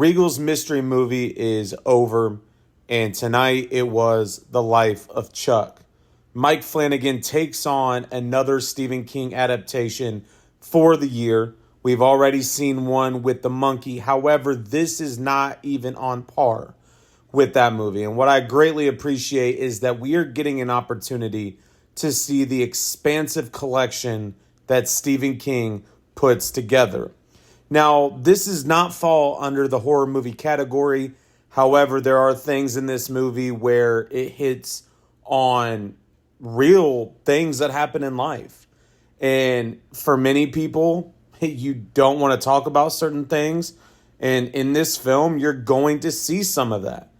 Regal's mystery movie is over, and tonight it was The Life of Chuck. Mike Flanagan takes on another Stephen King adaptation for the year. We've already seen one with The Monkey. However, this is not even on par with that movie. And what I greatly appreciate is that we are getting an opportunity to see the expansive collection that Stephen King puts together. Now, this does not fall under the horror movie category. However, there are things in this movie where it hits on real things that happen in life. And for many people, you don't want to talk about certain things. And in this film, you're going to see some of that.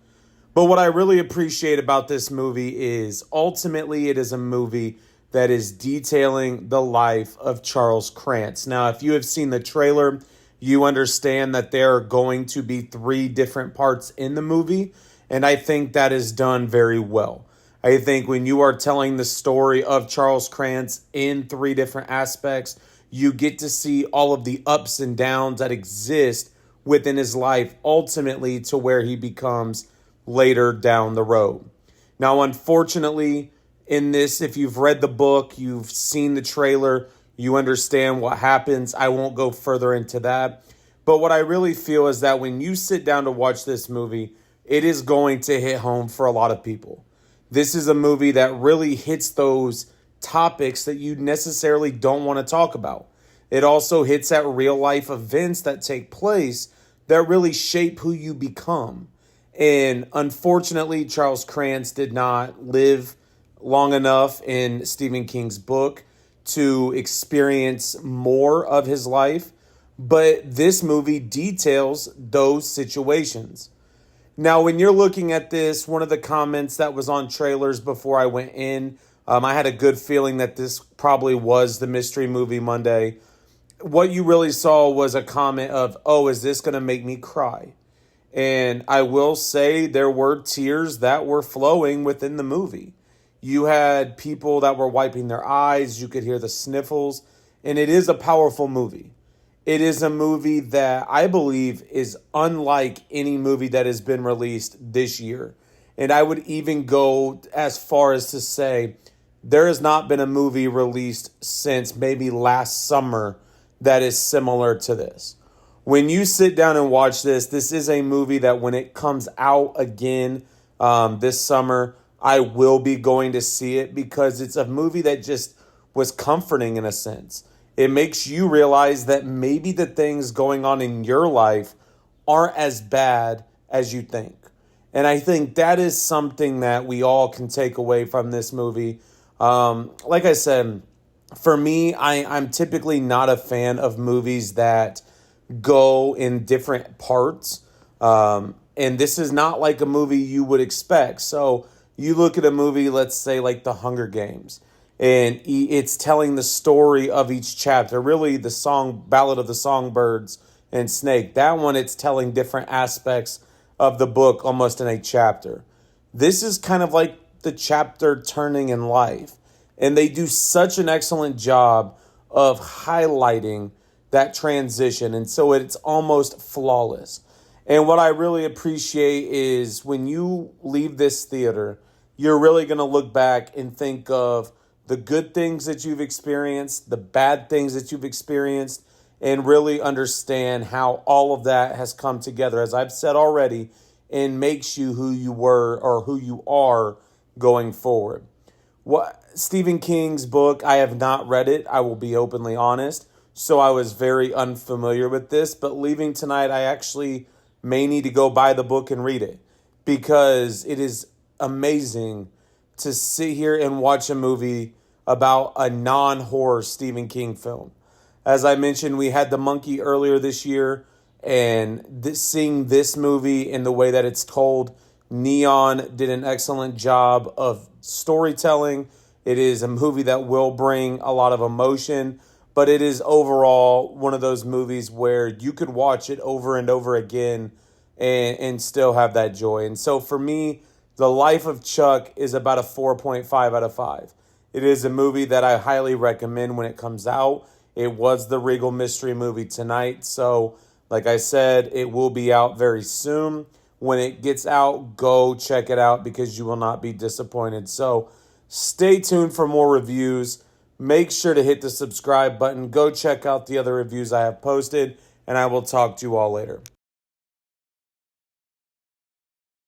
But what I really appreciate about this movie is ultimately it is a movie that is detailing the life of Charles Krantz. Now, if you have seen the trailer, you understand that there are going to be 3 different parts in the movie, and I think that is done very well. I think when you are telling the story of Charles Krantz in 3 different aspects, you get to see all of the ups and downs that exist within his life, ultimately to where he becomes later down the road. Now, unfortunately, in this, if you've read the book, you've seen the trailer, you understand what happens. I won't go further into that. But what I really feel is that when you sit down to watch this movie, it is going to hit home for a lot of people. This is a movie that really hits those topics that you necessarily don't want to talk about. It also hits at real life events that take place that really shape who you become. And unfortunately, Charles Krantz did not live long enough in Stephen King's book to experience more of his life, but this movie details those situations. Now, when you're looking at this, one of the comments that was on trailers before I went in, I had a good feeling that this probably was the Mystery Movie Monday. What you really saw was a comment of, oh, is this going to make me cry? And I will say there were tears that were flowing within the movie. You had people that were wiping their eyes. You could hear the sniffles. And it is a powerful movie. It is a movie that I believe is unlike any movie that has been released this year. And I would even go as far as to say there has not been a movie released since maybe last summer that is similar to this. When you sit down and watch this is a movie that when it comes out again this summer, I will be going to see it because it's a movie that just was comforting in a sense. It makes you realize that maybe the things going on in your life aren't as bad as you think. And I think that is something that we all can take away from this movie. Like I said, for me, I'm typically not a fan of movies that go in different parts. And this is not like a movie you would expect. So you look at a movie, let's say like The Hunger Games, and it's telling the story of each chapter. Really, the song Ballad of the Songbirds and Snake. That one, it's telling different aspects of the book almost in a chapter. This is kind of like the chapter turning in life. And they do such an excellent job of highlighting that transition. And so it's almost flawless. And what I really appreciate is when you leave this theater, you're really going to look back and think of the good things that you've experienced, the bad things that you've experienced, and really understand how all of that has come together, as I've said already, and makes you who you were or who you are going forward. What Stephen King's book, I have not read it. I will be openly honest. So I was very unfamiliar with this, but leaving tonight, I actually may need to go buy the book and read it because it is amazing to sit here and watch a movie about a non-horror Stephen King film. As I mentioned, we had The Monkey earlier this year, and seeing this movie in the way that it's told, Neon did an excellent job of storytelling. It is a movie that will bring a lot of emotion, but it is overall one of those movies where you could watch it over and over again and still have that joy. And so for me, The Life of Chuck is about a 4.5 out of 5. It is a movie that I highly recommend when it comes out. It was the Regal Mystery Movie tonight, so Like I said, it will be out very soon. When it gets out, go check it out because you will not be disappointed. So stay tuned for more reviews. Make sure to hit the subscribe button. Go check out the other reviews I have posted, and I will talk to you all later.